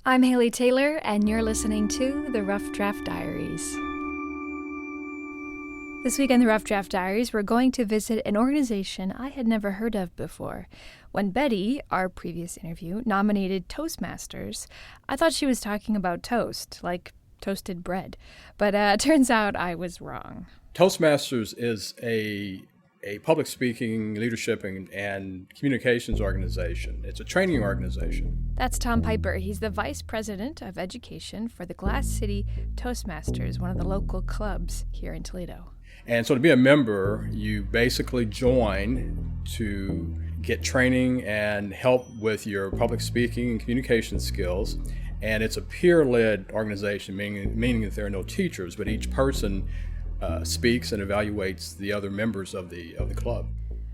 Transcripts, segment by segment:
I'm Haley Taylor, and you're listening to the Rough Draft Diaries. This week on the Rough Draft Diaries, we're going to visit an organization I had never heard of before. When Betty, our previous interview, nominated Toastmasters, I thought she was talking about toast, like toasted bread. But turns out I was wrong. Toastmasters is a public speaking, leadership, and communications organization. It's a training organization. That's Tom Piper. He's the Vice President of Education for the Glass City Toastmasters, one of the local clubs here in Toledo. And so to be a member, you basically join to get training and help with your public speaking and communication skills. And it's a peer-led organization, meaning that there are no teachers, but each person speaks and evaluates the other members of the club.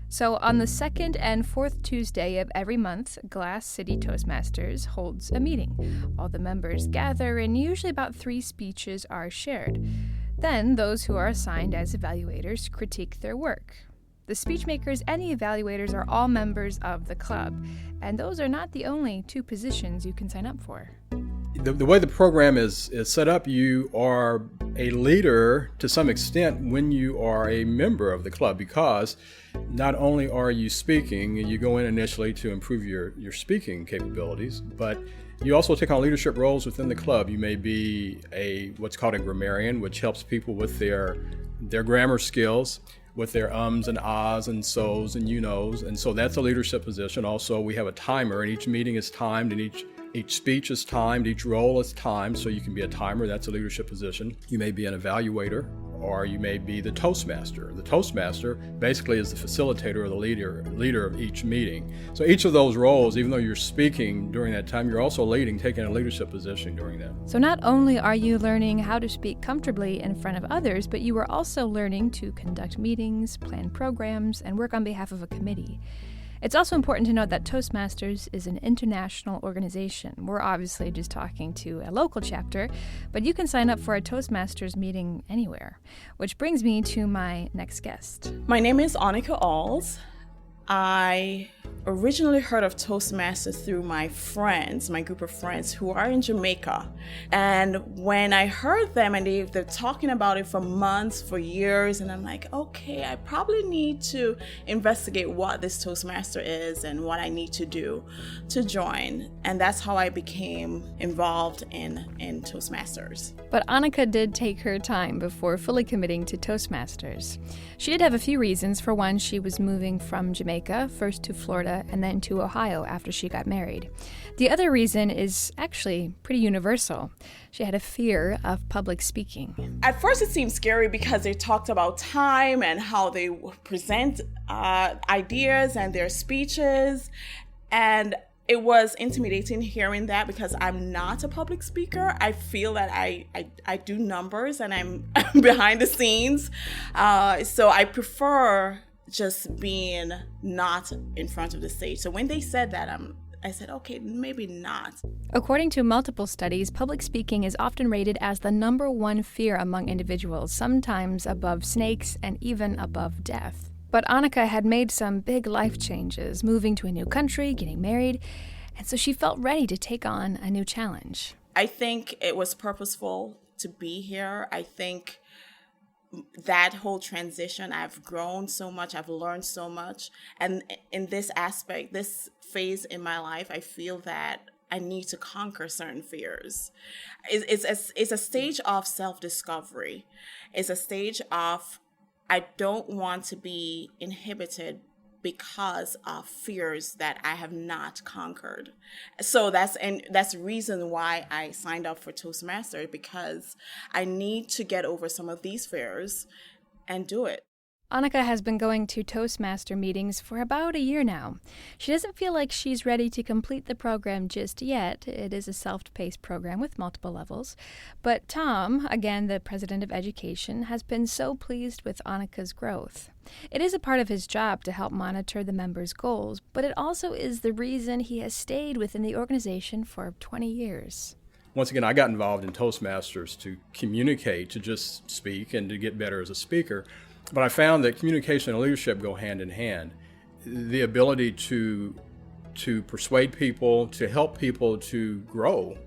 So on the second and fourth Tuesday of every month, Glass City Toastmasters holds a meeting. All the members gather, and usually about 3 speeches are shared. Then those who are assigned as evaluators critique their work. The speechmakers and the evaluators are all members of the club, and those are not the only 2 positions you can sign up for. The way the program is set up, you are a leader to some extent when you are a member of the club, because not only are you speaking, you go in initially to improve your speaking capabilities, but you also take on leadership roles within the club. You may be what's called a grammarian, which helps people with their grammar skills, with their ums and ahs and so's and you knows, and so that's a leadership position. Also, we have a timer, and each meeting is timed, and each speech is timed, each role is timed, so you can be a timer. That's a leadership position. You may be an evaluator, or you may be the Toastmaster. The Toastmaster basically is the facilitator or the leader of each meeting. So each of those roles, even though you're speaking during that time, you're also leading, taking a leadership position during that. So not only are you learning how to speak comfortably in front of others, but you are also learning to conduct meetings, plan programs, and work on behalf of a committee. It's also important to note that Toastmasters is an international organization. We're obviously just talking to a local chapter, but you can sign up for a Toastmasters meeting anywhere. Which brings me to my next guest. My name is Annika Alls. I originally heard of Toastmasters through my group of friends who are in Jamaica. And when I heard them, and they're talking about it for months, for years, and I'm like, okay, I probably need to investigate what this Toastmaster is and what I need to do to join. And that's how I became involved in Toastmasters. But Annika did take her time before fully committing to Toastmasters. She did have a few reasons. For one, she was moving from Jamaica, first to Florida and then to Ohio after she got married. The other reason is actually pretty universal. She had a fear of public speaking. At first it seemed scary because they talked about time and how they present ideas and their speeches, and it was intimidating hearing that because I'm not a public speaker. I feel that I do numbers and I'm behind the scenes. So I prefer just being not in front of the stage. So when they said that, I said, okay, maybe not. According to multiple studies, public speaking is often rated as the number 1 fear among individuals, sometimes above snakes and even above death. But Annika had made some big life changes, moving to a new country, getting married, and so she felt ready to take on a new challenge. I think it was purposeful to be here. I think that whole transition, I've grown so much, I've learned so much. And in this aspect, this phase in my life, I feel that I need to conquer certain fears. It's a stage of self-discovery. It's a stage of, I don't want to be inhibited because of fears that I have not conquered. So that's the reason why I signed up for Toastmasters, because I need to get over some of these fears and do it. Annika has been going to Toastmaster meetings for about a year now. She doesn't feel like she's ready to complete the program just yet. It is a self-paced program with multiple levels. But Tom, again the president of education, has been so pleased with Annika's growth. It is a part of his job to help monitor the members' goals, but it also is the reason he has stayed within the organization for 20 years. Once again, I got involved in Toastmasters to communicate, to just speak, and to get better as a speaker. But I found that communication and leadership go hand in hand. The ability to persuade people, to help people to grow,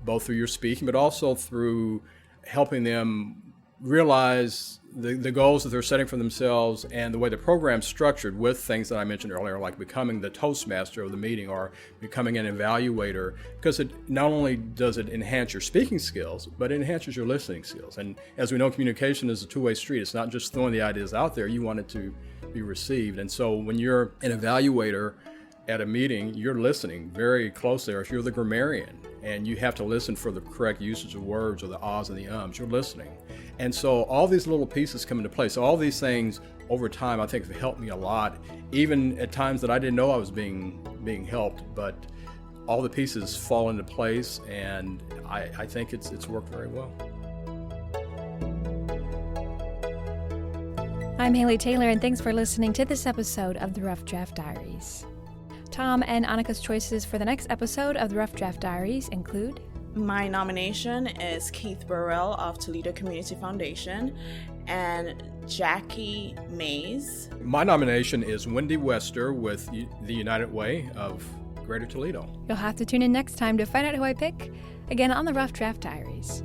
both through your speaking, but also through helping them realize the goals that they're setting for themselves and the way the program's structured with things that I mentioned earlier, like becoming the Toastmaster of the meeting or becoming an evaluator, because it not only does it enhance your speaking skills, but it enhances your listening skills. And as we know, communication is a two-way street. It's not just throwing the ideas out there. You want it to be received. And so when you're an evaluator at a meeting, you're listening very closely, or if you're the grammarian and you have to listen for the correct usage of words or the ahs and the ums, you're listening. And so all these little pieces come into play. So all these things over time, I think, have helped me a lot, even at times that I didn't know I was being helped, but all the pieces fall into place, and I think it's worked very well. I'm Haley Taylor, and thanks for listening to this episode of the Rough Draft Diaries. Tom and Annika's choices for the next episode of the Rough Draft Diaries include... My nomination is Keith Burrell of Toledo Community Foundation and Jackie Mays. My nomination is Wendy Wester with the United Way of Greater Toledo. You'll have to tune in next time to find out who I pick, again on the Rough Draft Diaries.